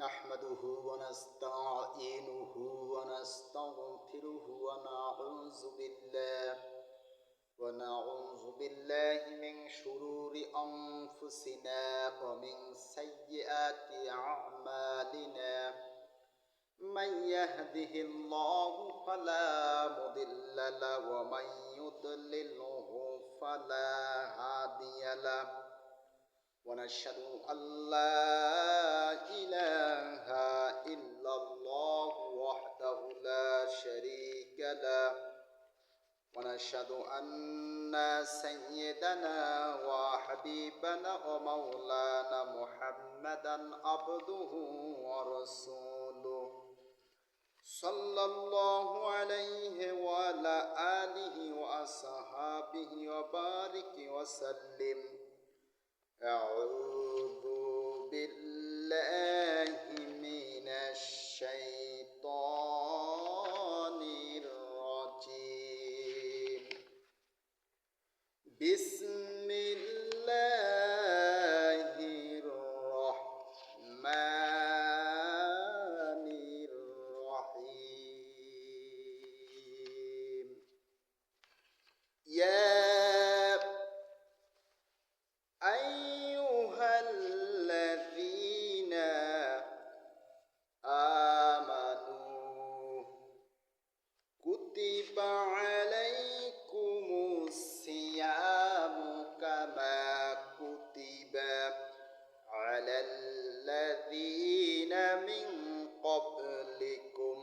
نحمده ونستعينه ونستغفره ونعوذ بالله من شرور أنفسنا ومن سيئات أعمالنا من يهده الله فلا مضل له ومن يضلله فلا هادي له ونشهد أن لا إله إلا الله وحده لا شريك له ونشهد أن سيدنا وحبيبنا ومولانا محمدا عبده ورسوله صلى الله عليه وعلى آله وأصحابه وبارك وسلم. أعوذ بالله من الشيطان الرجيم. بسم الله الرحمن الرحيم. يا أيها الذين آمنوا كتب عليكم الصيام كما كتب على الذين من قبلكم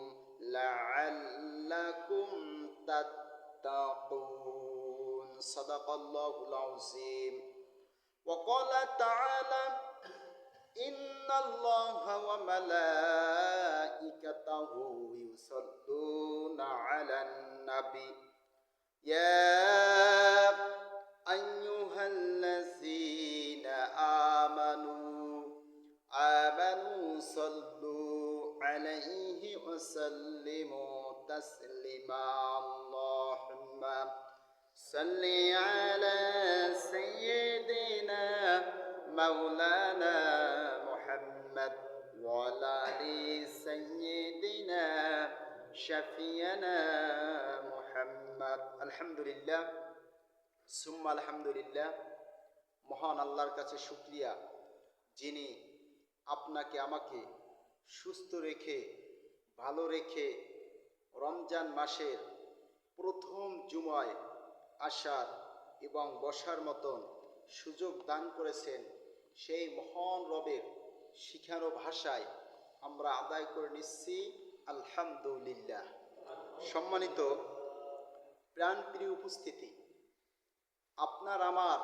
لعلكم تتقون. صدق الله العظيم. وقال تعالى: إن الله وملائكته يصلون على النبي يا أيها الذين آمنوا صلوا عليه وسلموا تسليما. اللهم صل على سيدنا مولانا محمد وعلى آل سيدنا شفيعنا محمد. আলহামদুলিল্লাহ সুম্মা আলহামদুলিল্লাহ। মহান আল্লাহর কাছে শুকরিয়া, যিনি আপনাকে আমাকে সুস্থ রেখে ভালো রেখে রমজান মাসের প্রথম জুমায় আসার এবং বসার মতন সুযোগ দান করেছেন। সেই মহান রবের শিখানো ভাষায় আমরা আদায় করে নিচ্ছি আলহামদুলিল্লাহ। সম্মানিত প্রাণপ্রিয় উপস্থিতি, আপনার আমার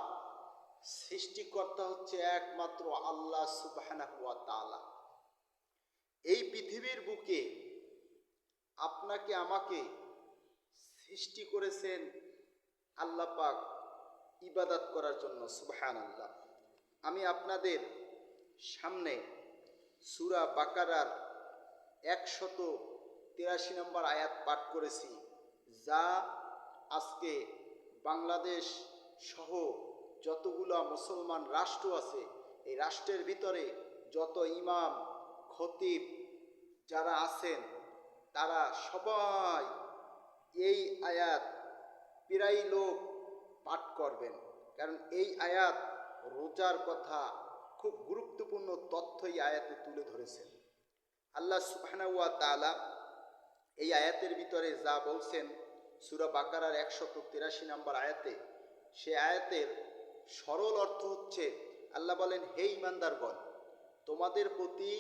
সৃষ্টিকর্তা হচ্ছে একমাত্র আল্লাহ সুবহানাহু ওয়া তাআলা। এই পৃথিবীর বুকে আপনাকে আমাকে সৃষ্টি করেছেন আল্লাহ পাক ইবাদত করার জন্য। সুবহানাল্লাহ। আমি আপনাদের সামনে সূরা বাকারার 183 নম্বর আয়াত পাঠ করেছি, যা আজকে বাংলাদেশ সহ যতগুলো মুসলমান রাষ্ট্র আছে, এই রাষ্ট্রের ভিতরে যত ইমাম খতিব যারা আছেন তারা সবাই এই আয়াত প্রায় লোক পাঠ করবেন, কারণ এই আয়াত রোজার কথা খুব গুরুত্বপূর্ণ তথ্য এই আয়াতে তুলে ধরেছেন। আল্লাহ সুবহানাহু ওয়া তাআলা এই আয়াতের ভিতরে যা বলছেন সূরা বাকারার 183 নম্বর আয়াতে, সে আয়াতের সরল অর্থ হচ্ছে, আল্লাহ বলেন, হে ঈমানদারগণ, তোমাদের প্রতি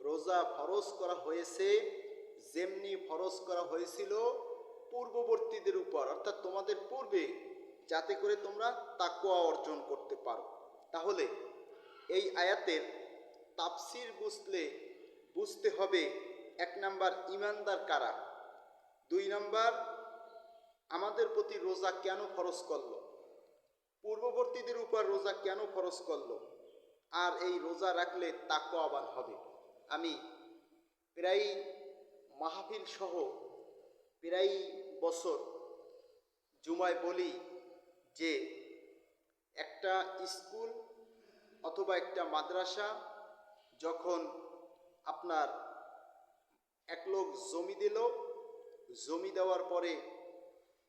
রোজা ফরজ করা হয়েছে যেমনি ফরজ করা হয়েছিল পূর্ববর্তীদের উপর, অর্থাৎ তোমাদের পূর্বে, যাতে করে তোমরা তাকওয়া অর্জন করতে পারো। তাহলে এই আয়াতের তাফসির বুঝতে হবে, 1 নাম্বার ঈমানদার কারা, 2 নাম্বার আমাদের প্রতি রোজা কেন ফরজ করলো, পূর্ববর্তীদের উপর রোজা কেন ফরজ করলো, আর এই রোজা রাখলে তাকওয়াবান হবে। আমি প্রায় মাহফিল সহ প্রায় বছর জুমায় বলি যে একটা স্কুল অথবা একটা মাদ্রাসা যখন আপনার এক লোক জমি দিল, জমি দেওয়ার পরে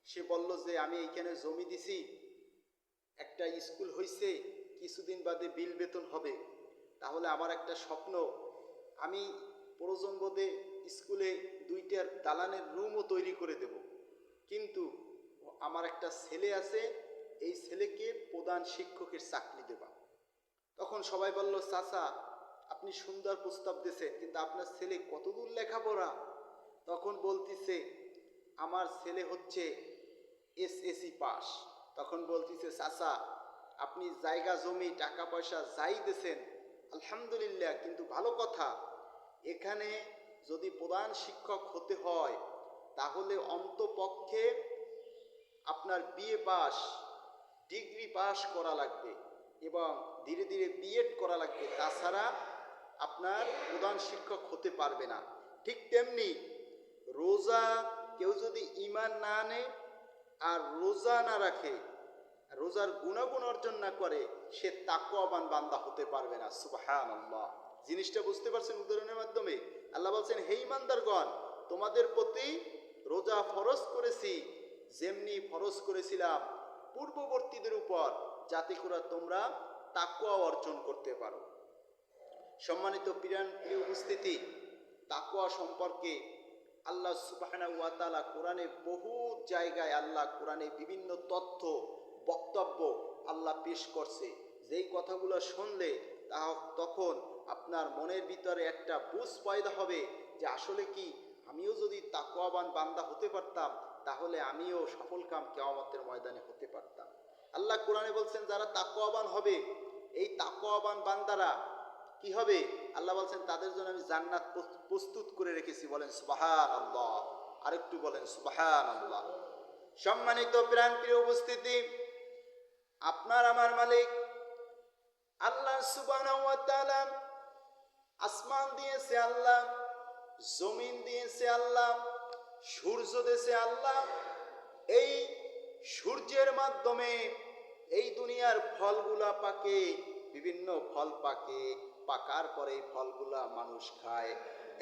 সে বলল যে আমি এইখানে জমি দিছি, একটা স্কুল হইছে, কিছুদিন বাদে বিল বেতন হবে, তাহলে আমার একটা স্বপ্ন, আমি প্রয়োজন বোধে স্কুলে 2টা দালানের রুমও তৈরি করে দেব, কিন্তু আমার একটা ছেলে আছে, এই ছেলেকে প্রধান শিক্ষকের চাকরি দেবা। তখন সবাই বলল, চাচা আপনি সুন্দর প্রস্তাব দিয়েছেন, কিন্তু আপনার ছেলে কতদূর লেখাপড়া? তখন বলতিছে আমার ছেলে হচ্ছে এসএসসি পাস। তখন বলতিছে, চাচা আপনি জায়গা জমি টাকা পয়সা যাই দিয়েছেন আলহামদুলিল্লাহ, কিন্তু ভালো কথা, এখানে যদি প্রধান শিক্ষক হতে হয় তাহলে অন্তপক্ষে আপনার বিএ পাস, ডিগ্রি পাস করা লাগবে এবং ধীরে ধীরে বিএড করা লাগবে, তাছাড়া আপনার প্রধান শিক্ষক হতে পারবে না। ঠিক তেমনি রোজা কেউ যদি ঈমান না আনে আর রোজা না রাখে, রোজার গুণাগুণ অর্জন না করে, সে তাকওয়াবান বান্দা হতে পারবে না। সুবহানাল্লাহ। জিনিসটা বুঝতে পারছেন উদাহরণের মাধ্যমে? আল্লাহ বলছেন, হে ঈমানদারগণ, তোমাদের প্রতি রোজা ফরজ করেছি যেমনি ফরজ করেছিলাম পূর্ববর্তীদের উপর, যাতে করে তোমরা তাকওয়া অর্জন করতে পারো। সম্মানিত প্রিয় উপস্থিতি, তাকওয়া সম্পর্কে আল্লাহ সুবহানাহু ওয়া তাআলা কোরআনে বহু জায়গায়, আল্লাহ কোরআনে বিভিন্ন তথ্য বক্তব্য আল্লাহ পেশ করছে, যেই কথাগুলো শুনলে তখন আপনার মনের ভিতরে একটা বুঝ পয়দা হবে যে আসলে কি আমিও যদি তাকওয়াবান বান্দা হতে পারতাম তাহলে আমিও সফল কাম কিয়ামতের ময়দানে হতে পারতাম। আল্লাহ কোরআনে বলছেন যারা তাকওয়াবান হবে, এই তাকওয়াবান বান্দারা কি হবে? আল্লাহ বলছেন তাদের জন্য আমি জান্নাত প্রস্তুত করে রেখেছি। বলেন সুবহানাল্লাহ। আরেকটু বলেন সুবহানাল্লাহ। সম্মানিত প্রিয় উপস্থিতি, আপনার আমার মালিক আল্লাহ সুবহানাহু ওয়া তাআলা আসমান দিয়েছে আল্লাহ, জমিন দিয়েছে আল্লাহ, সূর্য দিয়েছে আল্লাহ। এই সূর্যের মাধ্যমে এই দুনিয়ার ফলগুলা পাকে, বিভিন্ন ফল পাকে, পাকার পরে এই ফলগুলা মানুষ খায়।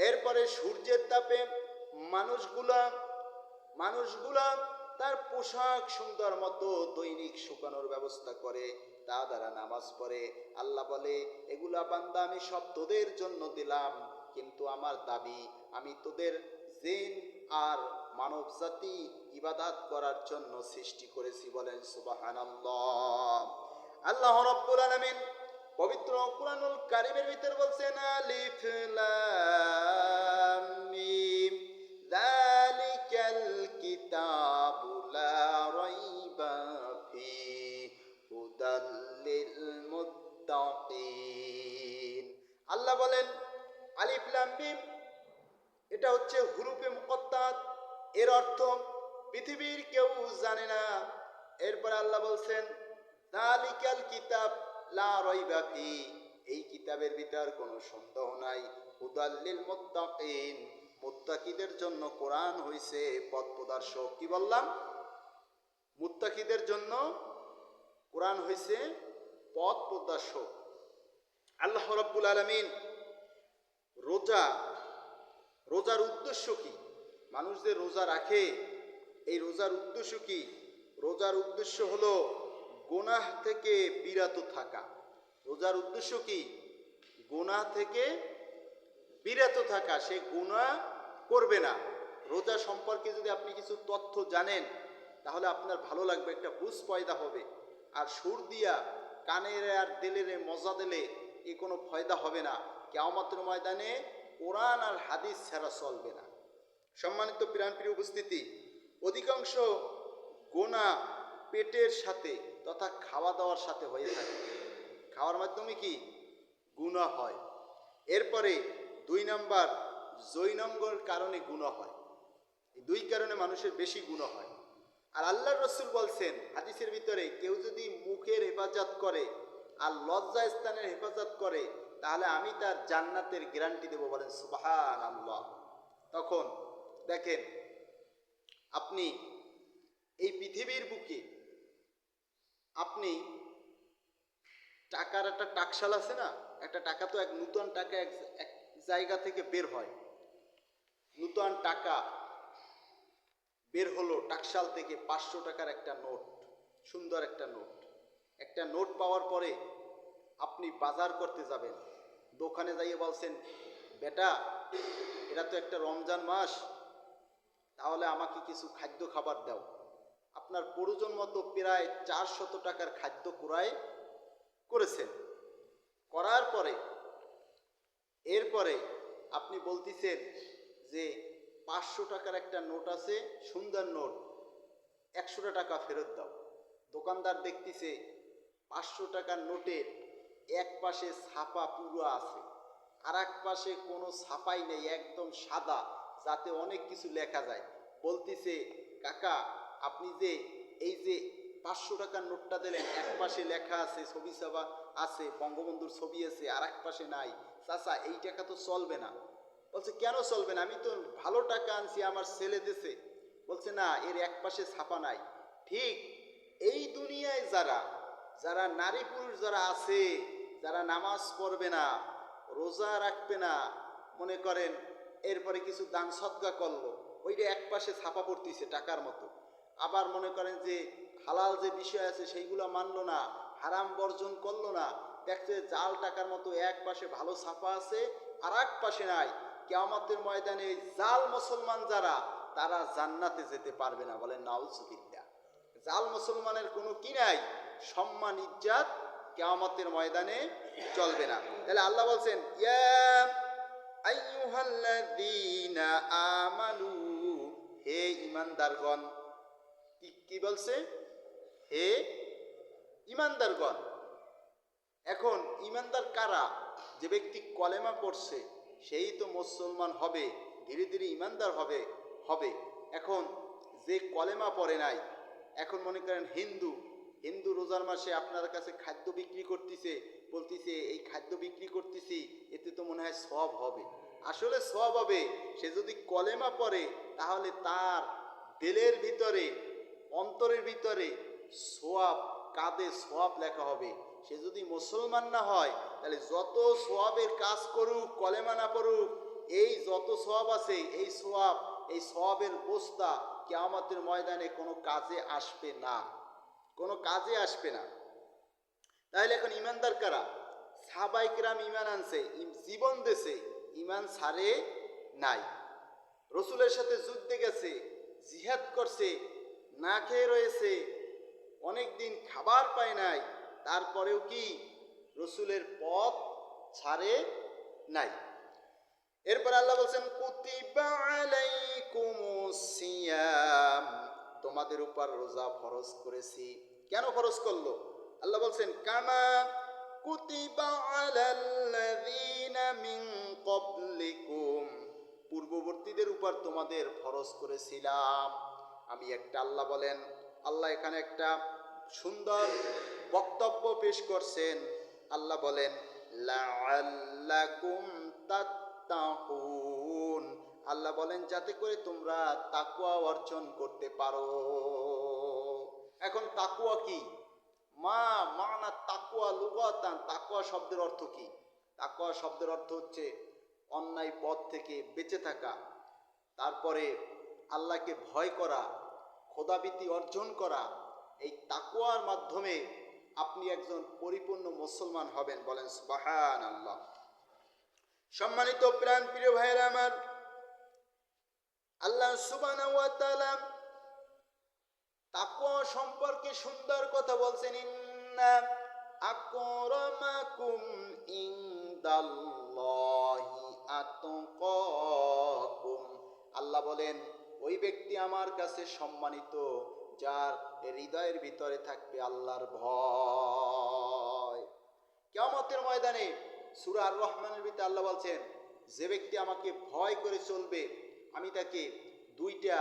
এরপরে সূর্যের তাপে মানুষগুলা তার পোশাক সুন্দর মতো দৈনিক শুকানোর ব্যবস্থা করে, তা দ্বারা নামাজ পড়ে। আল্লাহ বলে, এগুলা বান্দা আমি সব তোদের জন্য দিলাম, কিন্তু আমার দাবি আমি তোদের জিন আর মানব জাতি ইবাদত করার জন্য সৃষ্টি করেছি। বলেন সুবহানাল্লাহ। আল্লাহ রাব্বুল আলামিন পবিত্র কুরআনুল কারীমের ভিতর বলছেন, আলিফ লাম মিম যালিকাল কিতাবু লা রাইবা ফিহি হুদাল লিল মুত্তাকিন। আল্লাহ বলেন আলিফ লাম মিম, এটা হচ্ছে হুরুফে মুকত্তাত, এর অর্থ পৃথিবীর কেউ জানে না। এরপর আল্লাহ বলছেন যালিকাল কিতাব লা রাইবা ফিহি, এই কিতাবের ভিতর কোনো সন্দেহ নাই, হুদাল লিল মুত্তাকিন, মুত্তাকিদের জন্য কোরআন হইছে পথ প্রদর্শক। কি বললাম? মুত্তাকিদের জন্য কোরআন হইছে পথ প্রদর্শক। আল্লাহ রাব্বুল আলামিন রোজার উদ্দেশ্য কি? মানুষ যে রোজা রাখে, এই রোজার উদ্দেশ্য কি? রোজার উদ্দেশ্য হলো গুনাহ থেকে বিরত থাকা। রোজার উদ্দেশ্য কি? গুনাহ থেকে বিরত থাকা, সে গুনাহ করবে না। রোজা সম্পর্কে যদি আপনি কিছু তথ্য জানেন তাহলে আপনার ভালো লাগবে, একটা বুঝ পয়দা হবে। আর সুর দিয়া কানের আর দিলের মজা দিলে এ কোনো ফয়দা হবে না। কিয়ামতের ময়দানে কোরআন আর হাদিস ছাড়া চলবে না। সম্মানিত প্রিয় উপস্থিতি, অধিকাংশ গুনাহ পেটের সাথে তথা খাওয়া দাওয়ার সাথে হয়ে থাকে। খাওয়ার মাধ্যমে কি গুনাহ হয়। এরপরে 2 নাম্বার জৈনঙ্গর কারণে গুনাহ হয়। এই 2 কারণে মানুষের বেশি গুনাহ হয়। আর আল্লাহর রাসূল বলছেন হাদিসের ভিতরে, কেউ যদি মুখের হেফাজত করে আর লজ্জা স্থানের হেফাজত করে তাহলে আমি তার জান্নাতের গ্যারান্টি দেব। বলেন সুবহানাল্লাহ। তখন দেখেন, আপনি এই পৃথিবীর বুকে আপনি টাকার একটা টাকশাল আছে না, একটা টাকা তো এক নূতন টাকা এক জায়গা থেকে বের হয়, নূতন টাকা বের হলো টাকশাল থেকে, 500 টাকার একটা নোট, সুন্দর একটা নোট। একটা নোট পাওয়ার পরে আপনি বাজার করতে যাবেন, দোকানে যাইয়ে বলছেন, বেটা এটা তো একটা রমজান মাস, তাহলে আমাকে কিছু খাদ্য খাবার দাও। আপনার প্রয়োজন মতো প্রায় 400 টাকার খাদ্য ক্রয় করেছেন। করার পরে এরপরে আপনি বলতেছেন যে 500 টাকার একটা নোট আছে, সুন্দর নোট, 100 টাকা ফেরত দাও। দোকানদার দেখতেছে 500 টাকার নোটের এক পাশে ছাপা পুরো আছে, আর এক পাশে কোনো ছাপাই নেই, একদম সাদা, যাতে অনেক কিছু লেখা যায়। বলতেছে, কাকা আপনি যে এই যে 500 টাকার নোটটা দিলেন, এক পাশে লেখা আছে, ছবি ছাপা আছে, বঙ্গবন্ধুর ছবি আছে, আর এক পাশে নাই, চাচা এই টাকা তো চলবে না। বলছে, কেন চলবে না? আমি তো ভালো টাকা আনছি, আমার ছেলে দেশে। বলছে, না, এর এক পাশে ছাপা নাই। ঠিক এই দুনিয়ায় যারা নারী পুরুষ যারা আছে, যারা নামাজ পড়বে না, রোজা রাখবে না, মনে করেন এরপরে কিছু দান সদকা করলো, ওইটা এক পাশে ছাপা পড়তেছে টাকার মতো। আবার মনে করেন যে হালাল যে বিষয় আছে সেইগুলো মানলো না, হারাম বর্জন করলো না, দেখছে জাল টাকার মতো এক পাশে ভালো ছাপা আছে, আর এক পাশে নাই। কিয়ামতের ময়দানে জাল মুসলমান যারা, তারা জান্নাতে যেতে পারবে না। বলেন নাউজুবিল্লাহ। জাল মুসলমানের কোনো কি নাই, সম্মান ইজ্জত কিয়ামতের ময়দানে চলবে না। তাহলে আল্লাহ বলছেন, ইয়া আইয়ুহাল্লাযীনা আমানু, হে ঈমানদারগণ। কি বলছে? হে ঈমানদারগণ। এখন ঈমানদার কারা? যে ব্যক্তি কলেমা পড়ছে সেই তো মুসলমান হবে, ধীরে ধীরে ঈমানদার হবে। এখন যে কলেমা পড়ে নাই, এখন মনে করেন হিন্দু রোজার মাসে আপনার কাছে খাদ্য বিক্রি করতেছে, বলতেছে এই খাদ্য বিক্রি করতেছি, এতে তো মনে হয় সওয়াব হবে। আসলে সওয়াব হবে, সে যদি কলেমা পড়ে, তাহলে তার দিলের ভিতরে, অন্তরের ভিতরে সওয়াব, কাঁধে সওয়াব লেখা হবে। সে যদি মুসলমান না হয়, তাহলে যত সওয়াবের কাজ করুক, কলেমা না পড়ুক, এই যত সওয়াব আছে, এই সওয়াবের বস্তা কিয়ামতের ময়দানে কোনো কাজে আসবে না, কোনো কাজে আসবে না। তাহলে এখন ঈমানদার কারা? সাহাবায়ে কেরাম ঈমান আনছে, জীবন দেশে ঈমান ছাড়ে নাই, রসুলের সাথে যুদ্ধে গেছে, জিহাদ করছে, না খেয়ে রয়েছে, অনেক দিন খাবার পায় নাই, তারপরেও কি রসুলের পথ ছাড়ে নাই। এরপর আল্লাহ বলছেন, কুতিবা আলাইকুমুস সিয়াম, তোমাদের উপর রোজা ফরজ করেছি। কেন ফরজ করলো? আল্লাহ বলছেন, কামা কুতিবা আলাল্লাযীনা মিন ক্বাবলিকুম, পূর্ববর্তীদের উপর তোমাদের ফরজ করেছিলাম আমি। একটা আল্লাহ বলেন, আল্লাহ এখানে একটা সুন্দর বক্তব্য পেশ করছেন। আল্লাহ বলেন, লাআল্লাকুম তাত্তাকুন, আল্লাহ বলেন যাতে করে তোমরা তাকওয়া অর্জন করতে পারো। এখন তাকওয়া কি? মানা তাকওয়া লুগাতান, তাকওয়া শব্দের অর্থ কি? তাকওয়া শব্দের অর্থ হচ্ছে অন্যায় পথ থেকে বেঁচে থাকা, তারপরে আল্লাহকে ভয় করা, খোদাভীতি অর্জন করা। এই তাকওয়ার মাধ্যমে আপনি একজন পরিপূর্ণ মুসলমান হবেন। বলেন সুবহানাল্লাহ। সম্মানিত প্রাণ প্রিয় ভাইয়েরা আমার, আল্লাহ সুবহানাহু ওয়া তাআলা তাকওয়া সম্পর্কে সুন্দর কথা বলছেন, ইন্না আকরামাকুম ইনদাল্লাহি আতকাকুম। আল্লাহ বলেন, ওই ব্যক্তি আমার কাছে সম্মানিত যার হৃদয়ের ভিতরে থাকবে আল্লাহর ভয়। কিয়ামতের ময়দানে সূরা আর রহমানের ভিতরে আল্লাহ বলছেন, যে ব্যক্তি আমাকে ভয় করে চলবে, আমি তাকে 2টা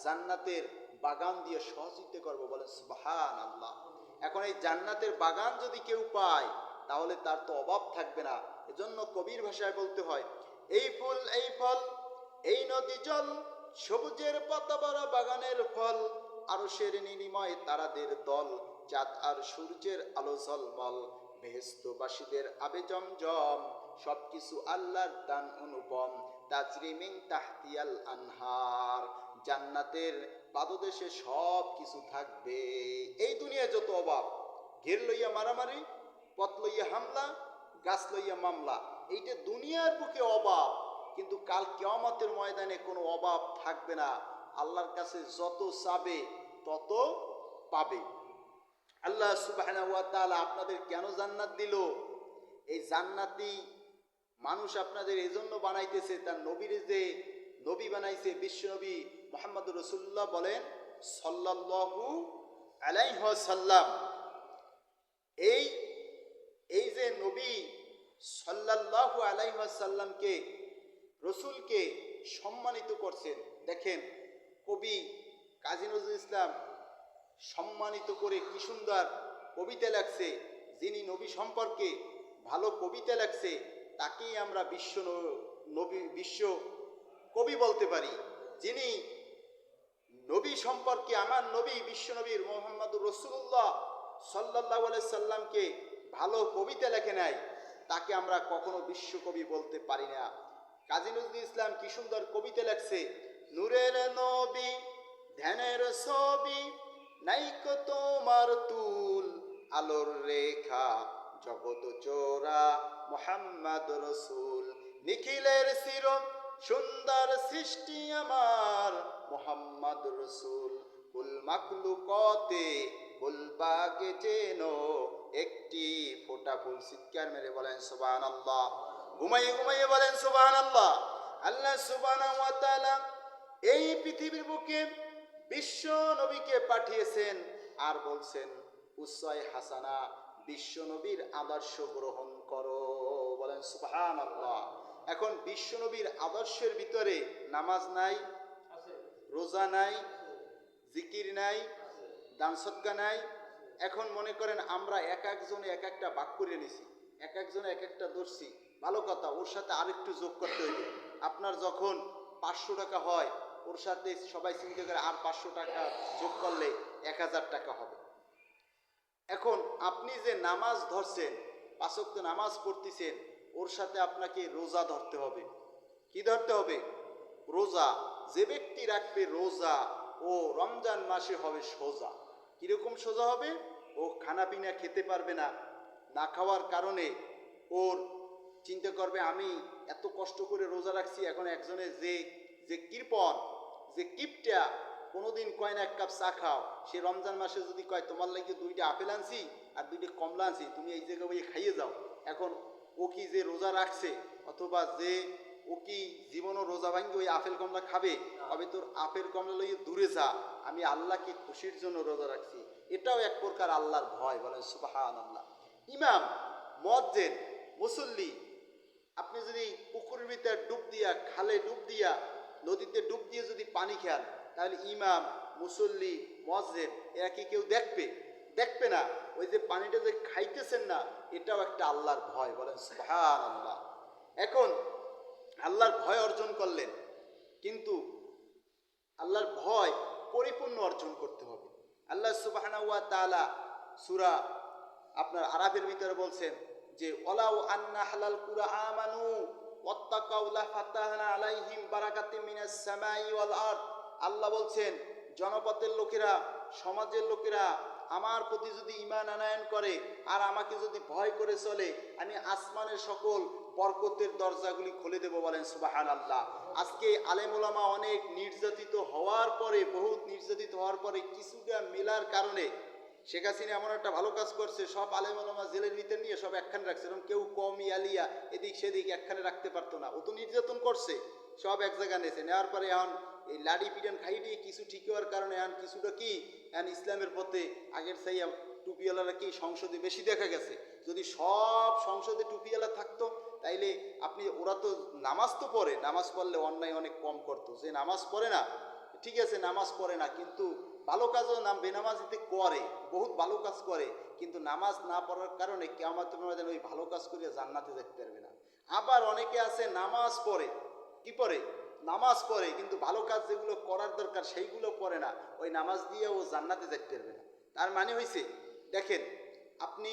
জান্নাতের বাগান দিয়ে সহযোগিতা করবো। বলেন সুবহানাল্লাহ। এখন এই জান্নাতের বাগান যদি কেউ পায়, তাহলে তার তো অভাব থাকবে না। এজন্য কবির ভাষায় বলতে হয়, এই ফুল, এই ফল, এই নদী জল, সবুজের পাতা ভরা বাগানের ফল, আরশের নীলিমায় তারাদের দল, চাঁদ আর সূর্যের আলো ঝলমল, বেহেশতবাসীদের আবে জমজম, সবকিছু আল্লাহর দান অনুপম। তাজরি মিন তাহতিয়াল আনহার, জান্নাতের পাদদেশে সব কিছু থাকবে। এই দুনিয়ায় যত অভাব, ঘের লইয়া মারামারি, পথ লইয়া হামলা, গাছ লইয়া মামলা, এইটা দুনিয়ার বুকে অভাব, কিন্তু কাল কিয়ামতের ময়দানে কোনো অভাব থাকবে না। আল্লাহর কাছে যত চাবে তত পাবে। আল্লাহ সুবহানাহু ওয়া তাআলা আপনাদের কেন জান্নাত দিল? এই জান্নাতি মানুষ আপনাদের এই জন্য বানাইতেছে, তার নবীর যে নবী বানাইছে, বিশ্বনবী মুহাম্মদুর রাসূলুল্লাহ বলেন সাল্লাল্লাহু আলাইহি ওয়াসাল্লাম, এই এই যে নবী সাল্লাল্লাহু আলাইহি ওয়াসাল্লামকে, রসুলকে সম্মানিত করছেন। দেখেন কবি কাজী নজরুল ইসলাম সম্মানিত করে কি সুন্দর কবিতা লেখছে। যিনি নবী সম্পর্কে ভালো কবিতা লেখছে তাকেই আমরা বিশ্ব কবি বলতে পারি। যিনি নবী সম্পর্কে, আমার নবী বিশ্বনবীর মুহাম্মদুর রাসূলুল্লাহ সাল্লাল্লাহু আলাইহি সাল্লামকে ভালো কবিতা লেখে নাই, তাকে আমরা কখনো বিশ্বকবি বলতে পারি না। কাজী নজরুল ইসলাম কি সুন্দর কবিতা লেখছে। নূরের নবী ধ্যানের ছবি, নাইকো তোমার তুল, আলোর রেখা জগত চোরা মুহাম্মদ রাসূল, নিখিলের চির সুন্দর সৃষ্টি আমার মুহাম্মদ রাসূল, কুল মাখলুকতে ফুলবাগে যেন একটি ফোঁটা ফুল। চিৎকার মেরে বলেন সুবহানাল্লাহ, ঘুমাইয়ে ঘুমাইয়ে বলেন সুবহানাল্লাহ। আল্লাহ সুবহানাহু ওয়া তাআলা এই পৃথিবীর বুকে বিশ্ব নবীকে পাঠিয়েছেন আর বলছেন উসওয়ায়ে হাসানা, বিশ্ব নবীর আদর্শ গ্রহণ করো। বলেন সুবহানাল্লাহ। এখন বিশ্ব নবীর আদর্শের ভিতরে নামাজ নাই, রোজা নাই, জিকির নাই, দান সদকা নাই। এখন মনে করেন আমরা এক একজনে এক একটা ভাগ করে নিছি, এক একজনে এক একটা ধরছি, ভালো কথা, ওর সাথে আরেকটু যোগ করতে হইবে। আপনার যখন 500 টাকা হয়, ওর সাথে সবাই চিন্তা করে আর 500 টাকা যোগ করলে 1000 টাকা হবে। এখন আপনি যে নামাজ ধরছেন, 5 ওয়াক্ত নামাজ পড়তেছেন, ওর সাথে আপনাকে রোজা ধরতে হবে। কি ধরতে হবে? রোজা। যে ব্যক্তি রাখবে রোজা, ও রমজান মাসে হবে সোজা। কিরকম সোজা হবে? ও খানা পিনা খেতে পারবে না, না খাওয়ার কারণে ওর চিন্তা করবে আমি এত কষ্ট করে রোজা রাখছি, এখন একজনে যে কৃপণ, যে কিপটা, কোনোদিন কয় না এক কাপ চা খাও, সে রমজান মাসে যদি কয় তোমার লাগে 2টা আপেল আনছি আর 2টা কমলা আনছি, তুমি এই জায়গায় বইয়ে খাইয়ে যাও। এখন ও কি যে রোজা রাখছে, অথবা যে ও কি জীবনও রোজা ভাঙ্গি ওই আপেল কমলা খাবে? তবে তোর আপেল কমলা লইয়ে দূরে যা, আমি আল্লাহকে খুশির জন্য রোজা রাখছি। এটাও এক প্রকার আল্লাহর ভয়। বলেন সুবহানাল্লাহ। ইমাম, মুয়াজ্জিন, মুসল্লি, আপনি যদি পুকুরের ভিতরে ডুব দিয়া, খালে ডুব দিয়া, নদীতে ডুব দিয়ে যদি পানি খান, তাহলে ইমাম, মুসল্লি, মুয়াজ্জিন এরা কি কেউ দেখবে? দেখবে না। ওই যে পানিটা যে খাইতেছেন না, এটাও একটা আল্লাহর ভয়। বলেন সুবহানাল্লাহ। এখন আল্লাহর ভয় অর্জন করলেন, কিন্তু আল্লাহর ভয় পরিপূর্ণ অর্জন করতে হবে। আল্লাহ সুবহানাহু ওয়া তাআলা সূরা আপনার আরাফের ভিতরে বলছেন যে ওয়ালাউ আন্না হালাল কুরা আমানু ওয়াত্তাকাউ লাফাতাহনা আলাইহিম বারাকাতিম মিনাস সামাই ওয়াল আরদ। আল্লাহ বলছেন জনপদের লোকেরা, সমাজের লোকেরা আমার প্রতি যদি ঈমান আনয়ন করে আর আমাকে যদি ভয় করে চলে, আমি আসমানের সকল বরকতের দরজাগুলি খুলে দেব। বলেন সুবহানাল্লাহ। আজকে আলেম ওলামা অনেক নির্যাতিত হওয়ার পরে, বহুত নির্যাতিত হওয়ার পরে কিছুটা মেলার কারণে শেখ হাসিনা এমন একটা ভালো কাজ করছে, সব আলেম ওলামা জেলের ভিতর নিয়ে সব একখানে রাখছে। এরকম কেউ কমি আলিয়া এদিক সেদিক একখানে রাখতে পারতো না, ও তো নির্যাতন করছে, সব এক জায়গায় নিয়েছে। নেওয়ার পরে এখন এই লাডি পিটান খাইটি কিছু ঠিক হওয়ার কারণে এখন কিছুটা কি এখন ইসলামের পথে আগের চাইয়া টুপিওয়ালারা কি সংসদে বেশি দেখা গেছে। যদি সব সংসদে টুপিওয়ালা থাকতো তাইলে আপনি, ওরা তো নামাজ তো পড়ে, নামাজ পড়লে অন্যায় অনেক কম করতো। যে নামাজ পড়ে না, ঠিক আছে নামাজ পড়ে না, কিন্তু ভালো কাজও বেনামাজিতে করে, বহুত ভালো কাজ করে, কিন্তু নামাজ না পড়ার কারণে কিয়ামতের ময়দানে ওই ভালো কাজ করিয়া জান্নাতে যেতে পারবে না। আবার অনেকে আছে নামাজ পড়ে, কি পড়ে? নামাজ পড়ে, কিন্তু ভালো কাজ যেগুলো করার দরকার সেইগুলো পড়ে না, ওই নামাজ দিয়ে ও জান্নাতে যেতে পারবে না। তার মানে হয়েছে, দেখেন আপনি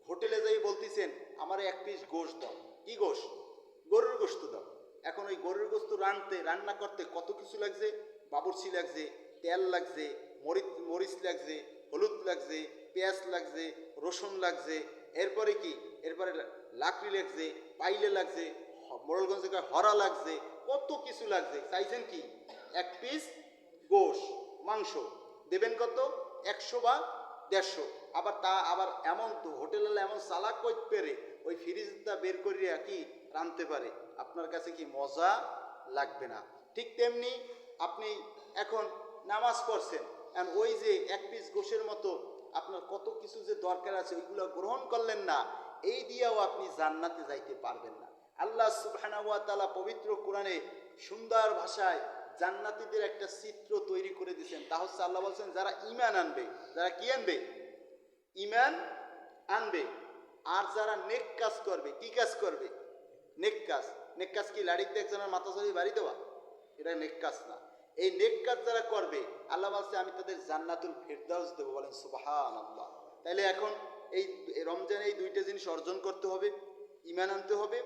হোটেলে যাই বলতেছেন আমার 1 পিস গোশত দাও। কি গোশত? গরুর গোশত দাও। এখন ওই গরুর গোশত রান্না করতে কত কিছু লাগছে, বাবুর্চি লাগছে, তেল লাগছে, মরিচ লাগছে, হলুদ লাগছে, পেঁয়াজ লাগছে, রসুন লাগছে, এরপরে কি, এরপরে লাকড়ি লাগছে, পাইলে লাগছে, মোড়লগঞ্জে হরা লাগছে, কত কিছু লাগছে। চাইছেন কি? 1 পিস গোশ মাংস দেবেন কত? 100 বা 150। আবার এমন তো হোটেলে এমন চালাক করতে পেরে ওই ফ্রিজটা বের করিয়া কি রাঁধতে পারে, আপনার কাছে কি মজা লাগবে না? ঠিক তেমনি আপনি এখন নামাজ পড়ছেন, ওই যে 1 পিস গোশের মতো আপনার কত কিছু যে দরকার আছে ওইগুলো গ্রহণ করলেন না, এই দিয়েও আপনি জান্নাতে যাইতে পারবেন না। আল্লাহ সুবহানাহু ওয়া তাআলা পবিত্র কোরআনে সুন্দর ভাষায় জান্নাতীদের একটা চিত্র তৈরি করে দিয়েছেন। তা হচ্ছে আল্লাহ বলছেন, যারা ঈমান আনবে, যারা কি আনবে? ঈমান আনবে, আর যারা নেক কাজ করবে। কি কাজ করবে? নেক কাজ। নেক কাজ কি লাড়িতে একজনের মাথা চড়িয়ে বাড়ি দেওয়া? এটা নেক কাজ না। এই নেক কাজ যারা করবে আল্লাহ বলছে আমি তাদের জান্নাতুল ফেরদাউস দেবো। বলেন সুবহানাল্লাহ। তাইলে এখন এই রমজানে এই 2টা জিনিস অর্জন করতে হবে, ঈমান আনতে হবে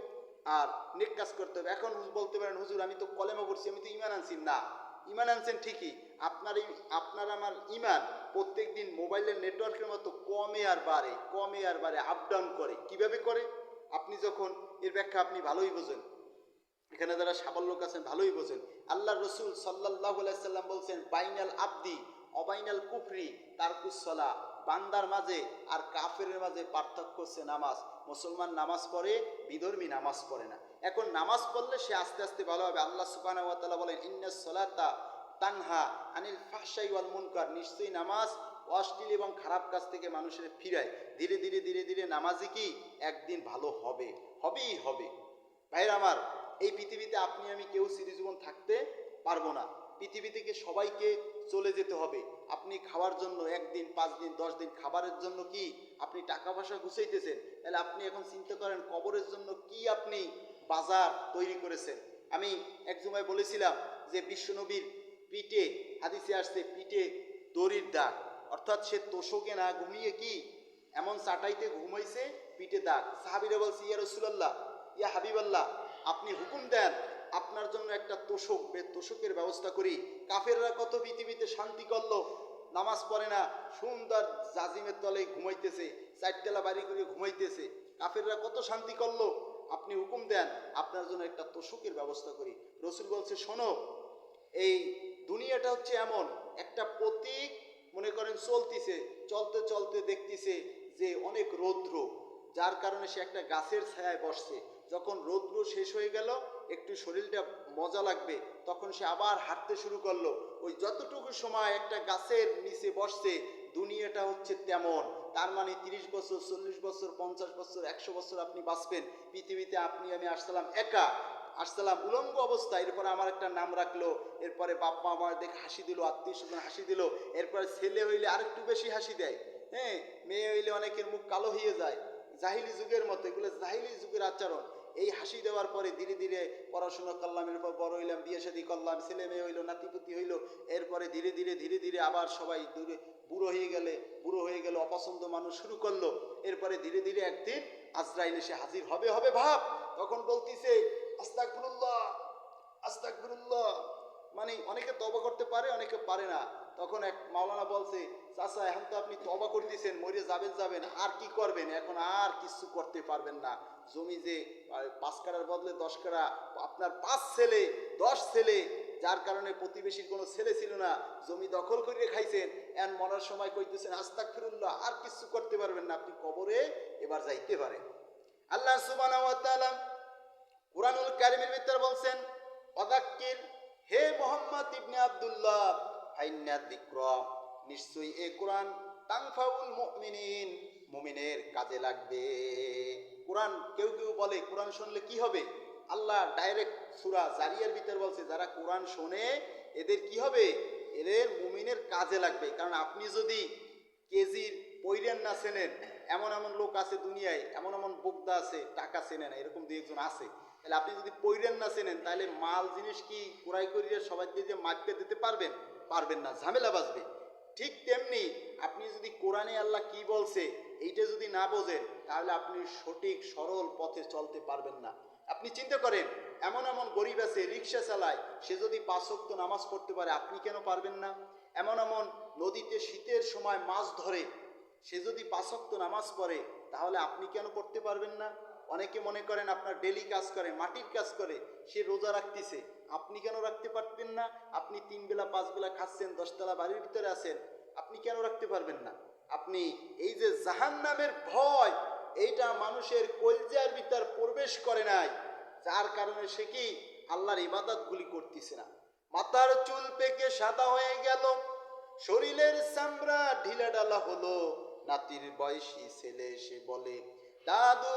আর নেক কাজ করতে হবে। এখন বলতে পারেন, হুজুর আমি তো কলেমা পড়ছি, আমি তো ঈমান আনছি না। ঈমান আনছেন ঠিকই, আপনার আমার ঈমান প্রত্যেক দিন মোবাইলের নেটওয়ার্কের মতো কমে আর বাড়ে, আপ ডাউন করে। কিভাবে করে? আপনি যখন এর ব্যাখ্যা আপনি ভালোই বোঝেন, এখানে যারা সাবাল লোক আছেন ভালোই বোঝেন। আল্লাহ রসুল সাল্লাল্লাহু আলাইহি সাল্লাম বলছেন, বাইনাল আবদি অবাইনাল কুফরি তারকুস সালাহ। বান্দার মাঝে আর কাফেরের মাঝে পার্থক্য হচ্ছে নামাজ। মুসলমান নামাজ পড়ে, বিধর্মী নামাজ পড়ে না। এখন নামাজ পড়লে সে আস্তে আস্তে ভালো হবে। আল্লাহ সুবহানাহু ওয়া তাআলা বলেন, ইন্নাস সালাতা তানহা আনিল ফাহশাই ওয়াল মুনকার। নিশ্চয়ই নামাজ অশ্লীল এবং খারাপ কাজ থেকে মানুষের ফিরায়। ধীরে ধীরে ধীরে ধীরে নামাজি কি একদিন ভালো হবেই হবে। ভাইরা আমার, এই পৃথিবীতে আপনি আমি কেউ চিরজীবন থাকতে পারবো না। পৃথিবী থেকে সবাইকে চলে যেতে হবে। আপনি খাওয়ার জন্য 1 দিন 5 দিন 10 দিন খাবারের জন্য কি আপনি টাকা পয়সা গুছাইতেছেন, তাহলে আপনি এখন চিন্তা করেন কবরের জন্য কি আপনি বাজার তৈরি করেছেন। আমি এক জুমায় বলেছিলাম যে বিশ্বনবীর পিঠে হাদিসে আসছে পিঠে দড়ির দাগ, অর্থাৎ সে তোষকে না ঘুমিয়ে কি এমন চাটাইতে ঘুমাইছে, পিঠে দাগ। সাহাবীরা বলছে, ইয়া রাসূলুল্লাহ, ইয়া হাবিবাল্লাহ, আপনি হুকুম দেন আপনার জন্য একটা তোষকের ব্যবস্থা করি। কাফেররা কত পৃথিবীতে শান্তি করলো, নামাজ পড়ে না, সুন্দর জাজিমের তলে ঘুমাইতেছে, 4 তলা বাড়ি করে ঘুমাইতেছে। কাফেররা কত শান্তি করলো, আপনি হুকুম দেন আপনার জন্য একটা তোষকের ব্যবস্থা করি। রসুল বলছে, শোনো, এই দুনিয়াটা হচ্ছে এমন একটা প্রতীক, মনে করেন চলতে চলতে দেখতেছে যে অনেক রৌদ্র, যার কারণে সে একটা গাছের ছায়ায় বসছে। যখন রৌদ্র শেষ হয়ে গেল, একটু শরীরটা মজা লাগবে, তখন সে আবার হাঁটতে শুরু করলো। ওই যতটুকু সময় একটা গাছের নিচে বসছে, দুনিয়াটা হচ্ছে তেমন। তার মানে 30 বছর 40 বছর 50 বছর 100 বছর আপনি বাঁচবেন। পৃথিবীতে আপনি আমি আসলাম একা, আসলাম উলঙ্গ অবস্থা। এরপরে আমার একটা নাম রাখলো, এরপরে বাপ্পা আমার দেখে হাসি দিল, আত্মীয় স্বজন হাসি দিল, এরপরে ছেলে হইলে আরেকটু বেশি হাসি দেয়, হ্যাঁ, মেয়ে হইলে অনেকের মুখ কালো হয়ে যায়, জাহিলি যুগের মতো। এগুলো জাহিলি যুগের আচরণ। এই হাসি দেওয়ার পরে ধীরে ধীরে পড়াশোনা করলাম, এরপর বড় হইলাম, বিয়ে শাদী করলাম, ছেলে মেয়ে হইলো, নাতিপুতি হইলো, এরপরে ধীরে ধীরে আবার সবাই বুড়ো হয়ে গেল, অপছন্দ মানুষ শুরু করলো। এরপরে ধীরে ধীরে একদিন আজরাইল এসে হাজির হবে ভাব। তখন বলতিছে, আস্তাগফিরুল্লাহ আস্তাগফিরুল্লাহ। মানে অনেকে তওবা করতে পারে, অনেকে পারে না। তখন এক মাওলানা বলছে, চাচা এখন তো আপনি তওবা করতেছেন, মরে যাবেন, আর কি করবেন? এখন আর কিছু করতে পারবেন না। জমি যে 5 কাঠার বদলে 10 কাঠা, আপনার 5 ছেলে 10 ছেলে, যার কারণে প্রতিবেশীর কোনো ছেলে ছিল না, জমি দখল করে খাইছেন। এখন মরার সময় কইতেছেন আস্তাগফিরুল্লাহ, আর কিছু করতে পারবেন না, আপনি কবরে এবার যাইতে পারেন। আল্লাহ সুবহানাহু ওয়া তাআলা কুরআনুল কারীমের ভিতরে বলছেন, ওয়াযাক্কির, হে মুহাম্মদ ইবনে আব্দুল্লাহ, ফাইন্না যিকরা, নিশ্চয়ই এই কোরআন তানফাউল মুমিনিন, মুমিনের কাজে লাগবে। কোরআন কেউ বলে কোরআন শুনলে কি হবে? আল্লাহ ডাইরেক্ট সূরা জারিয়ার ভিতর বলছে, যারা কোরআন শোনে এদের কি হবে? এদের মুমিনের কাজে লাগবে। কারণ আপনি যদি কেজির পৈরেন না চেনেন, এমন লোক আছে দুনিয়ায়, এমন বোগদা আছে টাকা চেনে না, এরকম 2-1 আছে। তাহলে আপনি যদি পৈরেন না চেনেন, তাহলে মাল জিনিস কি ক্রয় করিয়ে সবাই দিয়ে মাপতে দিতে পারবেন না, ঝামেলা বাঁচবে। ঠিক তেমনি আপনি যদি কোরআনে আল্লাহ কি বলছে এইটা যদি না বোঝেন, তাহলে আপনি সঠিক সরল পথে চলতে পারবেন না। আপনি চিন্তা করেন, এমন এমন গরিব আছে, রিক্সা চালায়, সে যদি 5 ওয়াক্ত নামাজ পড়তে পারে, আপনি কেন পারবেন না? এমন এমন নদীতে শীতের সময় মাছ ধরে, সে যদি 5 ওয়াক্ত নামাজ পড়ে, তাহলে আপনি কেন পড়তে পারবেন না? অনেকে মনে করেন আপনার ডেলি কাজ করে, মাটির কাজ করে, সে রোজা রাখতেছে, আপনি কেন রাখতে পারবেন না? আপনি 3 বেলা 5 বেলা খাচ্ছেন, 10 তলা বাড়ির ভিতরে আছেন, আপনি কেন রাখতে পারবেন না? আপনি এই যে জাহান্নামের ভয়, এইটা মানুষের কলজার ভিতর প্রবেশ করে নাই, যার কারণে সে কি আল্লাহর ইবাদতগুলি করতেছে না। মাথার চুল পেকে সাদা হয়ে গেল, শরীরের চামড়া ঢিলা ঢালা হলো, নাতির বয়সী ছেলে এসে বলে, দাদু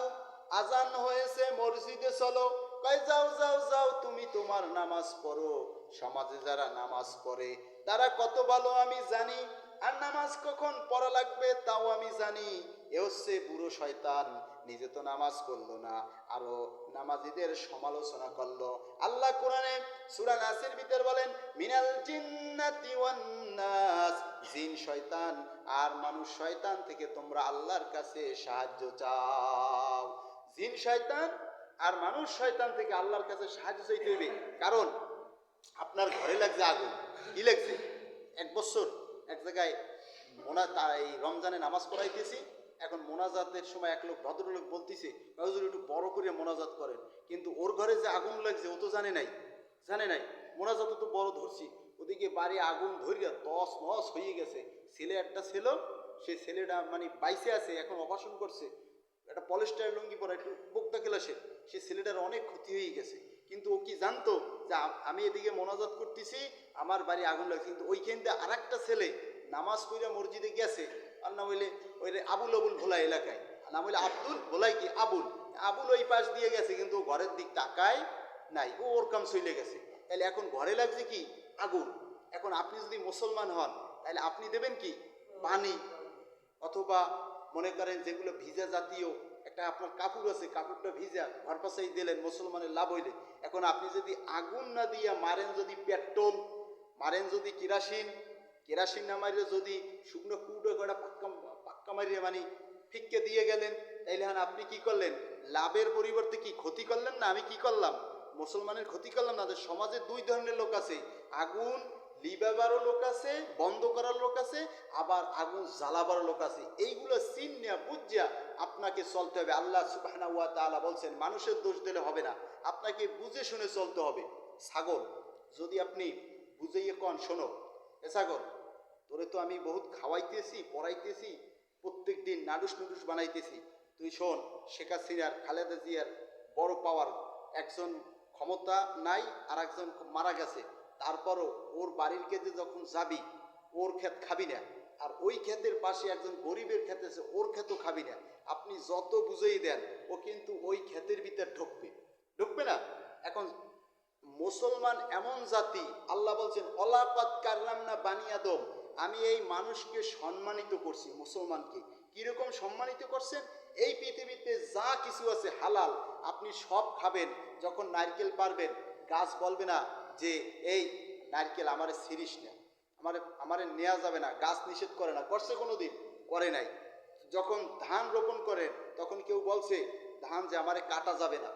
আজান হয়েছে, মসজিদে চলো। কয়, যাও যাও যাও, তুমি তোমার নামাজ পড়ো। সমাজে যারা নামাজ পড়ে তারা কত ভালো আমি জানি, আর নামাজ কখন পড়া লাগবে তাও আমি জানি। এ হচ্ছে বুড়ো শয়তান, নিজে তো নামাজ পড়লো না, আরো নামাজীদের সমালোচনা করলো। আল্লাহ কোরআনে সূরা নাসের ভিতর বলেন, মিনাল জিন্নাতি ওয়ান নাস, জিন শয়তান আর মানুষ শয়তান থেকে তোমরা আল্লাহর কাছে সাহায্য চাও। জিন শয়তান আর মানুষ শয়তান থেকে আল্লাহর কাছে সাহায্য চাইতে হবে। কারণ আপনার ঘরে লাগছে আগুন, কি লাগছে? 1 বছর এক জায়গায় এই রমজানে নামাজ পড়াইতেছি, এখন মোনাজাতের সময় এক লোক ভদ্রলোক বলতেছে, হুজুর একটু বড় করে মোনাজাত করেন, কিন্তু ওর ঘরে যে আগুন লাগছে ও তো জানে নাই, মোনাজাত তো বড় ধরছি, ওদিকে বাড়ি আগুন ধরিয়া তস নস হয়ে গেছে। ছেলে একটা ছিল, সে ছেলেটা মানে বাইসে আছে, এখন অপারেশন করছে, একটা পলিস্টার লুঙ্গি পরা, একটু বোকদা ক্লাসের, সে ছেলেটার অনেক ক্ষতি হয়ে গেছে। কিন্তু ও কি জানতো যে আমি এদিকে মোনাজাত করতেছি, আমার বাড়ি আগুন লাগছে, কিন্তু ওইখান থেকে আর একটা ছেলে নামাজ পড়িয়া মসজিদে গেছে, আর না হইলে ওই আবুল আবুল ভোলা এলাকায়, না হইলে আব্দুল ভোলাই কি আবুল আবুল ওই পাশ দিয়ে গেছে, কিন্তু ও ঘরের দিক তাকায় নাই, ও ওর কাম চলে গেছে। তাহলে এখন ঘরে লাগছে কি আগুন। এখন আপনি যদি মুসলমান হন, তাহলে আপনি দেবেন কি পানি, অথবা মনে করেন যেগুলো ভিজা জাতীয় একটা আপনার কাপড় আছে, কাপড়টা ভিজা ঘর পাশাই দিলেন, মুসলমানের লাভ হইলে। এখন আপনি যদি আগুন না দিয়া মারেন, যদি পেট্রোল মারেন, যদি কেরাসিন না মারিয়ে যদি শুকনো কুটো কটা পাক্কা মারিয়ে মানে ফিক্কে দিয়ে গেলেন, তাইলে হ্যাঁ আপনি কি করলেন? লাভের পরিবর্তে কি ক্ষতি করলেন না? আমি কি করলাম? মুসলমানের ক্ষতি করলাম না। সমাজে 2 ধরনের লোক আছে, আগুন লিবাবারও লোক আছে, বন্ধ করার লোক আছে, আবার আগুন জ্বালাবারও লোক আছে। এইগুলো চিন্না বুঝা আপনাকে চলতে হবে। আল্লাহ সুবহানাহু ওয়া তাআলা বলছেন, মানুষের দোষ দিলে হবে না, আপনাকে বুঝে শুনে চলতে হবে। ছাগল যদি আপনি বুঝাইয়ে কন, শোনো এ ছাগল, তোরে তো আমি বহুত খাওয়াইতেছি, পড়াইতেছি, প্রত্যেক দিন নাডুস নুডুস বানাইতেছি, তুই শোন, শেখ হাসিনার খালেদা জিয়ার বড় পাওয়ার, একজন ক্ষমতা নাই আর একজন মারা গেছে, তারপরও ওর বাড়ির ক্ষেতে যখন যাবি ওর ক্ষেত খাবি না, আর ওই ক্ষেতের পাশে একজন গরিবের ক্ষেত আছে, ওর ক্ষেতও খাবি না। আপনি যত বুঝেই দেন, ও কিন্তু ওই ক্ষেতের ভিতর ঢুকবে না। এখন মুসলমান এমন জাতি, আল্লাহ বলছেন অলাকাত কাররামনা বানি আদম, আমি এই মানুষকে সম্মানিত করছি। মুসলমানকে কিরকম সম্মানিত করছেন? এই পৃথিবীতে যা কিছু আছে হালাল, আপনি সব খাবেন। যখন নারকেল পারবেন, গাছ বলবে না যে এই নারকেল আমারে ছিঁড়িস না, আমারে নেওয়া যাবে না, গাছ নিষেধ করে না, করছে কোনোদিন? করে নাই। যখন ধান রোপণ করেন, তখন কেউ বলছে ধান যে আমারে কাটা যাবে না,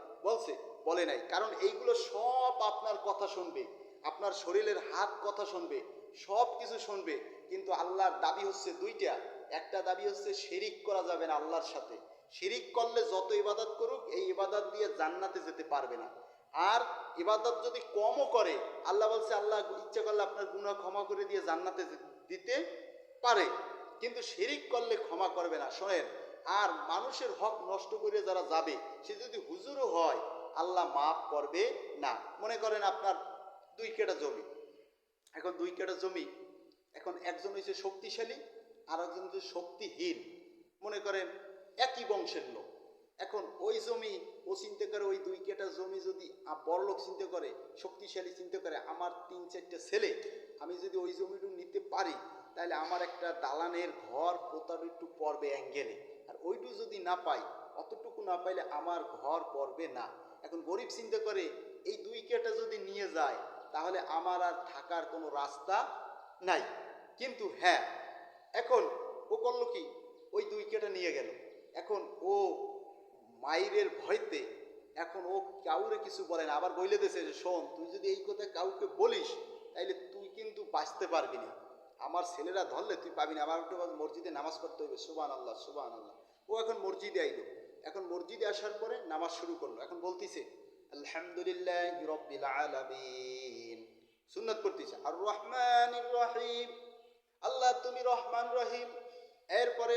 বলে নাই। কারণ এইগুলো সব আপনার কথা শুনবে, আপনার শরীরের হাত কথা শুনবে, সব কিছু শুনবে। কিন্তু আল্লাহর দাবি হচ্ছে 2টা। একটা দাবি হচ্ছে শিরিক করা যাবে না আল্লাহর সাথে। শিরিক করলে যত ইবাদত করুক, এই ইবাদত দিয়ে জান্নাতে যেতে পারবে না। আর ইবাদত যদি কমও করে, আল্লাহ বলছে আল্লাহ ইচ্ছা করলে আপনার গুনাহ ক্ষমা করে দিয়ে জান্নাতে দিতে পারে, কিন্তু শিরিক করলে ক্ষমা করবে না। শোনেন, আর মানুষের হক নষ্ট করে যারা যাবে, সে যদি হুজুরও হয়, আল্লাহ মাফ করবে না। মনে করেন আপনার 2 কাঠা জমি, এখন 2 কাঠা জমি, এখন একজন হচ্ছে শক্তিশালী আর একজন হচ্ছে শক্তিহীন, মনে করেন একই বংশের লোক। এখন ওই জমি ও চিন্তা করে, ওই 2 কাঠা জমি যদি বড়লোক চিন্তা করে, শক্তিশালী চিন্তা করে, আমার 3-4টা ছেলে, আমি যদি ওই জমিটু নিতে পারি, তাহলে আমার একটা দালানের ঘর কোথাও একটু পড়বে অ্যাঙ্গেলে, আর ওইটু যদি না পাই, অতটুকু না পাইলে আমার ঘর পড়বে না। এখন গরিব চিন্তা করে, এই 2 কাঠা যদি নিয়ে যায়, তাহলে আমার আর থাকার কোনো রাস্তা নাই। কিন্তু হ্যাঁ, এখন ও করলো কি, ওই 2 উইকেটটা নিয়ে গেল। এখন ও মাইরের ভয়তে এখন ও কাউরে কিছু বলে না, আবার বইলে দিয়েছে যে শোন, তুই যদি এই কথা কাউকে বলিস তাইলে তুই কিন্তু বাঁচতে পারবি না, আমার ছেলেরা ধরলে তুই পাবি না, আমার একটু মসজিদে নামাজ পড়তে হবে। সুবহানাল্লাহ সুবহানাল্লাহ। ও এখন মসজিদে আইলো, এখন মসজিদে আসার পরে নামাজ শুরু করলো, এখন বলতিছে আলহামদুলিল্লাহ রাব্বিল আলামিন, সুন্নাত পড়তিছে আর রহমানির রহিম, আল্লাহ তুমি রহমান রহিম। এরপরে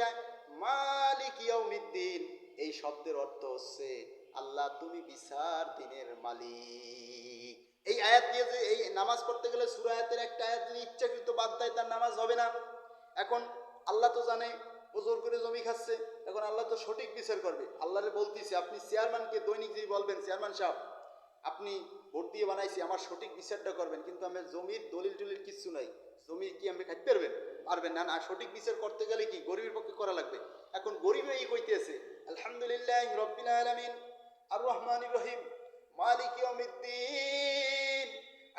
মালিক ইয়াউমিদ্দিন, এই শব্দের অর্থ হচ্ছে আল্লাহ তুমি বিচার দিনের মালিক। এই আয়াত দিয়ে যে এই নামাজ পড়তে গেলে সূরা আয়াতের একটা আয়াত যদি ইচ্ছাকৃত বাদ দেয় তার নামাজ হবে না। এখন আল্লাহ তো জানে ও জোর করে জমি খাচ্ছে, এখন আল্লাহ তো সঠিক বিচার করবে। আল্লাহরে বলতিছে আপনি চেয়ারম্যানকে দৈনিক যদি বলবেন চেয়ারম্যান সাহেব আপনি ভোট দিয়ে বানাইছি আমার সঠিক বিচারটা করবেন, কিন্তু আমার জমির দলিল টলিল কিচ্ছু নাই, জমি কি আপনি খাইতে পারবেন? পারবেন না। না, সঠিক বিচার করতে গেলে কি গরিবের পক্ষে করা লাগবে। এখন গরিব এই কইতেছে আলহামদুলিল্লাহ রাব্বিল আলামিন আর রহমানির রহিম মালিক ইয়াউমিদ্দিন,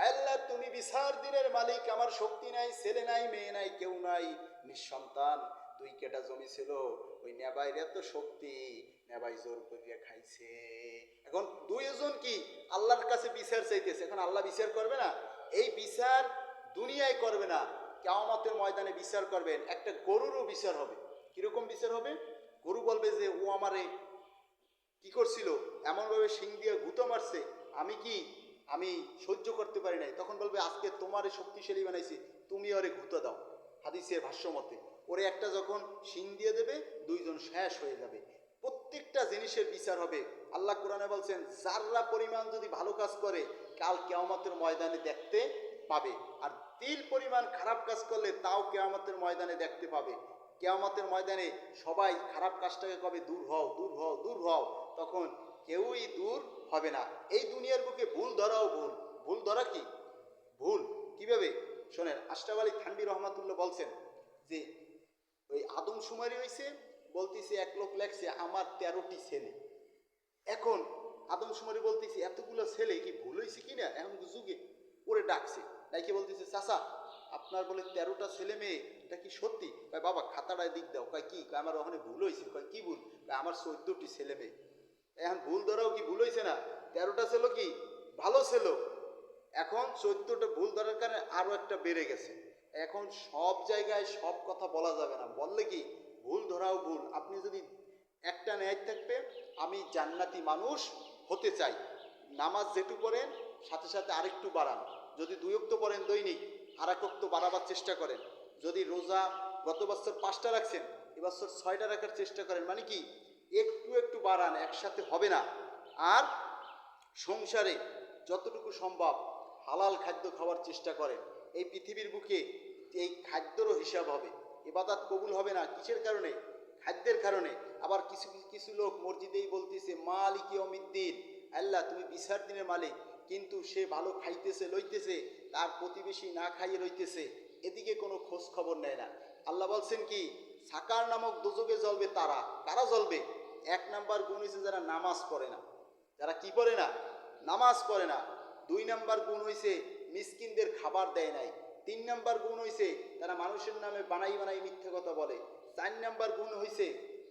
আল্লাহ তুমি বিচার দিনের মালিক, আমার শক্তি নাই, ছেলে নাই, মেয়ে নাই, কেউ নাই, নিঃসন্তান, 2 কাঠা জমি ছিল, ওই নেবাইর এত শক্তি, নেবাই জোর করিয়া খাইছে। এখন দুইজন কি আল্লাহর কাছে বিচার চাইতেছে, এখন আল্লাহ বিচার করবে না? এই বিচার দুনিয়ায় করবে না, কিয়ামতের ময়দানে বিচার করবেন। একটা গরুরও বিচার হবে। কিরকম বিচার হবে? গরু বলবে যে ও আমারে কি করছিল, এমনভাবে শিং দিয়ে গুঁতো মারছে, আমি সহ্য করতে পারি নাই। তখন বলবে আজকে তোমারে শক্তিশালী বানাইছি, তুমি ওরে গুঁতো দাও। হাদিসের ভাষ্য মতে ওরে একটা যখন শিং দিয়ে দেবে, 2জন শেষ হয়ে যাবে। প্রত্যেকটা জিনিসের বিচার হবে। আল্লাহ কোরআনে বলছেন যাররা পরিমাণ যদি ভালো কাজ করে কাল কিয়ামতের ময়দানে দেখতে পাবে, আর তিল পরিমাণ খারাপ কাজ করলে তাও কিয়ামতের ময়দানে দেখতে পাবে। কিয়ামতের ময়দানে সবাই খারাপ কাজটাকে কবে দূর হও দূর হও দূর হও, তখন কেউই দূর হবে না। এই দুনিয়ার বুকে ভুল ধরাও ভুল। ভুল ধরা কি ভুল কিভাবে শোনেন, আশরাফ আলী থানভী রহমাতুল্লাহ বলছেন যে ওই আদমশুমারি হয়েছে, বলতেছে এক লোক লেখছে আমার 13টি ছেলে। এখন আদমশুমারি বলতেছে এতগুলো ছেলে কি ভুল হয়েছে কিনা, এখন যুগে ওরে ডাকছে, ডাইকে বলতেছে চাচা আপনার বলে 13টা ছেলে মেয়ে, এটা কি সত্যি? কয় বাবা খাতাটায় দিক দাও। কয় কি? আমার ওখানে ভুল হয়েছে। কয় কি ভুল? আমার 14টি ছেলে মেয়ে। এখন ভুল ধরাও কি ভুল হয়েছে না? 13টা ছিল কি ভালো ছিল, এখন 14টা ভুল ধরার কারণে আরো একটা বেড়ে গেছে। এখন সব জায়গায় সব কথা বলা যাবে না, বললে কি ভুল ধরাও ভুল। আপনি যদি একটা ন্যায় থাকবে আমি জান্নাতি মানুষ হতে চাই, নামাজ যেটু পড়েন সাথে সাথে আরেকটু বাড়ান। যদি 2 ওয়াক্ত পড়েন দৈনিক, আর 1 ওয়াক্ত বাড়াবার চেষ্টা করেন। যদি রোজা গত বছর 5টা রাখছেন, এবছর 6টা রাখার চেষ্টা করেন। মানে কি একটু একটু বাড়ান, একসাথে হবে না। আর সংসারে যতটুকু সম্ভব হালাল খাদ্য খাওয়ার চেষ্টা করেন। এই পৃথিবীর বুকে এই খাদ্যরও হিসাব হবে। ইবাদত কবুল হবে না কিসের কারণে? খাদ্যের কারণে। আবার কিছু কিছু লোক মসজিদেই বলতেছে মালিক ইয়াউমিদ্দিন, আল্লাহ তুমি বিচার দিনের মালিক, কিন্তু সে ভালো খাইতেছে লইতেছে, তার প্রতিবেশী না খাইয়ে লইতেছে, এদিকে কোনো খোঁজ খবর নেয় না। আল্লাহ বলছেন কি সাকার নামক দোজকে জ্বলবে তারা। কারা জ্বলবে? 1 নাম্বার গুণ হয়েছে যারা নামাজ পড়ে না। যারা কি পড়ে না? নামাজ পড়ে না। 2 নাম্বার গুণ হয়েছে মিসকিনদের খাবার দেয় নাই। 3 নাম্বার গুণ হয়েছে তারা মানুষের নামে বানাই বানাই মিথ্যে কথা বলে। 4 নাম্বার গুণ হয়েছে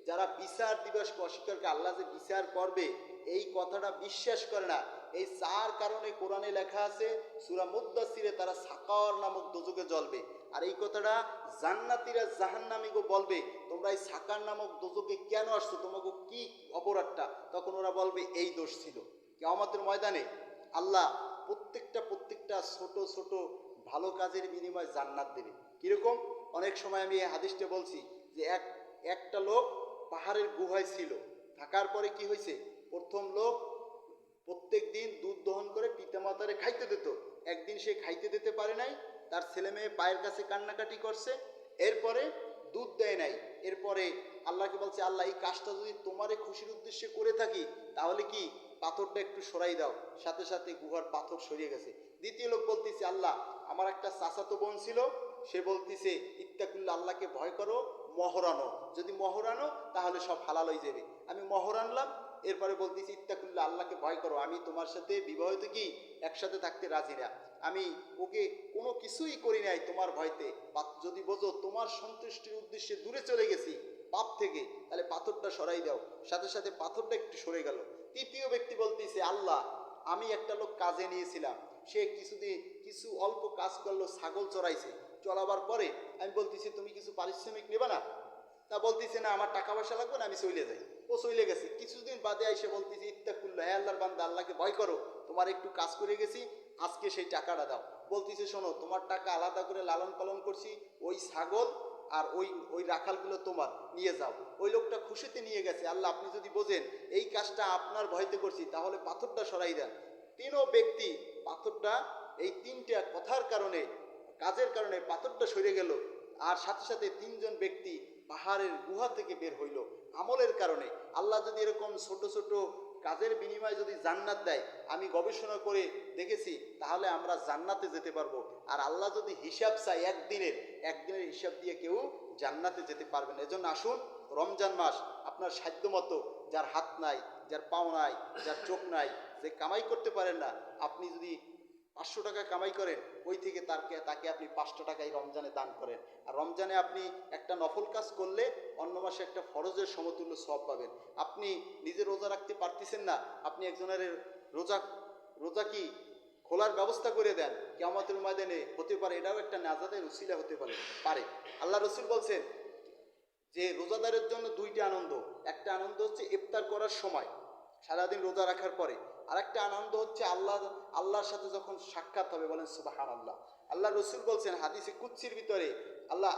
যারা বিচার দিবসকে অস্বীকার করে, আল্লাহ যে বিচার করবে এই কথাটা বিশ্বাস করে না। এই 4 কারণে কোরআনে লেখা আছে সূরা মুদ্দাসসিরে তারা সাকার নামক দোজকে জ্বলবে। আর এই কথাটা জান্নাতীরা জাহান্নামীকে বলবে তোমরা এই সাকার নামক দোজকে কেন আসছো, তোমাকে কি অপরাধটা? তখন ওরা বলবে এই দোষ ছিল। কিয়ামতের ময়দানে আল্লাহ প্রত্যেকটা ছোট ছোট ভালো কাজের বিনিময়ে জান্নাত দেবে। কিরকম? অনেক সময় আমি এই হাদিসটা বলছি যে একটা লোক পাহাড়ের গুহায় ছিল, থাকার পরে কি হয়েছে, প্রথম লোক প্রত্যেক দিন দুধ দহন করে পিতামাতারে খাইতে দিত। একদিন সে খাইতে দিতে পারে নাই, তার ছেলে মেয়ে পায়ের কাছে কান্নাকাটি করছে, এরপরে দুধ দেয় নাই। এরপরে আল্লাহকে বলছে আল্লাহ এই কাজটা যদি তোমারে খুশির উদ্দেশ্যে করে থাকি তাহলে কি পাথরটা একটু সরাই দাও। সাথে সাথে গুহার পাথর সরিয়ে গেছে। দ্বিতীয় লোক বলতেছে আল্লাহ আমার একটা চাচাতো বোন ছিল, সে বলতেছে ইত্তাকুল্লাহ আল্লাহকে ভয় করো, মোহর আনো, যদি মোহর আনো তাহলে সব হালাল হয়ে যাবে। আমি মোহর আনলাম, এরপরে বলতেছি ইত্তাকুল্লাহ আল্লাহকে ভয় করো, আমি তোমার সাথে বিবাহিত কি একসাথে থাকতে রাজি না। আমি ওকে কোনো কিছুই করি নাই তোমার ভয়তে, যদি বোঝো তোমার সন্তুষ্টির উদ্দেশ্যে দূরে চলে গেছি পাপ থেকে, তাহলে পাথরটা সরাই দাও। সাথে সাথে পাথরটা একটু সরে গেল। তৃতীয় ব্যক্তি বলতেছে, আল্লাহ আমি একটা লোক কাজে নিয়েছিলাম, সে কিছু অল্প কাজ করলো, ছাগল চড়াইছে, চড়াবার পরে আমি বলতেছি তুমি কিছু পারিশ্রমিক নেবে না? তা বলতেছে না, আমার টাকা পয়সা লাগবে না, আমি চলে যাই। ও চলে গেছে। কিছুদিন বাদে এসে বলতেছি, ইত্তাকুল্লাহ, হে আল্লাহর বান্দা, আল্লাহকে ভয় করো, তোমার একটু কাজ করে গেছি, আজকে সেই টাকাটা দাও। বলতেছে শোনো, তোমার টাকা আলাদা করে লালন পালন করছি, ওই ছাগল আর ওই ওই রাখালগুলো তোমার, নিয়ে যাও। ওই লোকটা খুশিতে নিয়ে গেছে। আল্লাহ আপনি যদি বোঝেন এই কাজটা আপনার ভয়তে করছি, তাহলে পাথরটা সরাই দেন। তিনও ব্যক্তি পাথরটা, এই তিনটা কথার কারণে, কাজের কারণে পাথরটা সরে গেল। আর সাথে সাথে তিনজন ব্যক্তি পাহাড়ের গুহা থেকে বের হইল আমলের কারণে। আল্লাহ যদি এরকম ছোট ছোট কাজের বিনিময়ে যদি জান্নাত দেয়, আমি গবেষণা করে দেখেছি, তাহলে আমরা জান্নাতে যেতে পারবো। আর আল্লাহ যদি হিসাব চাই একদিনের হিসাব দিয়ে কেউ জান্নাতে যেতে পারবে না। এজন্য আসুন, রমজান মাস আপনার সাধ্য মতো, যার হাত নাই, যার পাও নাই, যার চোখ নাই, যে কামাই করতে পারেন না, আপনি যদি 500 টাকা কামাই করেন, ওই থেকে তাকে আপনি 5টা টাকাই রমজানে দান করেন। আর রমজানে আপনি একটা নফল কাজ করলে অন্য মাসে একটা ফরজের সমতুল্য সওয়াব পাবেন। আপনি নিজে রোজা রাখতে পারতেছেন না, আপনি একজনের রোজা কি খোলার ব্যবস্থা করে দেন, কিয়ামতের ময়দানে হতে পারে এটাও একটা নাজাতের উসিলা হতে পারে। আল্লাহ রসুল বলছেন যে রোজাদারের জন্য 2টা আনন্দ। একটা আনন্দ হচ্ছে ইফতার করার সময়, সারাদিন রোজা রাখার পরে। আর একটা আনন্দ হচ্ছে আল্লাহর সাথে যখন সাক্ষাৎ হবে, বলেন সুবহানাল্লাহ। আল্লাহ রসুল বলছেন হাদিসে কুদসির ভিতরে,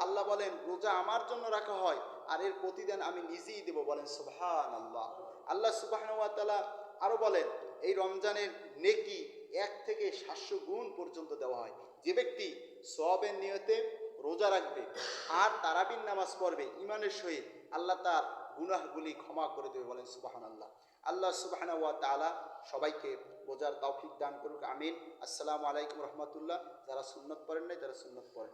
আল্লাহ বলেন রোজা আমার জন্য রাখা হয়, আর এর প্রতিদান আমি নিজেই দেব, বলেন সুবহানাল্লাহ। আল্লাহ সুবহানাহু ওয়া তাআলা আরো বলেন, এই রমজানের নেকি 1 থেকে 700 গুণ পর্যন্ত দেওয়া হয়। যে ব্যক্তি সওয়াবের নিয়তে রোজা রাখবে আর তারাবির নামাজ পড়বে ইমানের সহিত, আল্লাহ তার গুনাহগুলি ক্ষমা করে দেবে, বলেন সুবহানাল্লাহ। আল্লাহ সুবহানাহু ওয়া তাআলা সবাইকে বোঝার তৌফিক দান করুক, আমিন। আসসালামু আলাইকুম রহমতুল্লাহ। যারা সুন্নত পড়েন নাই, তারা সুন্নত পড়েন।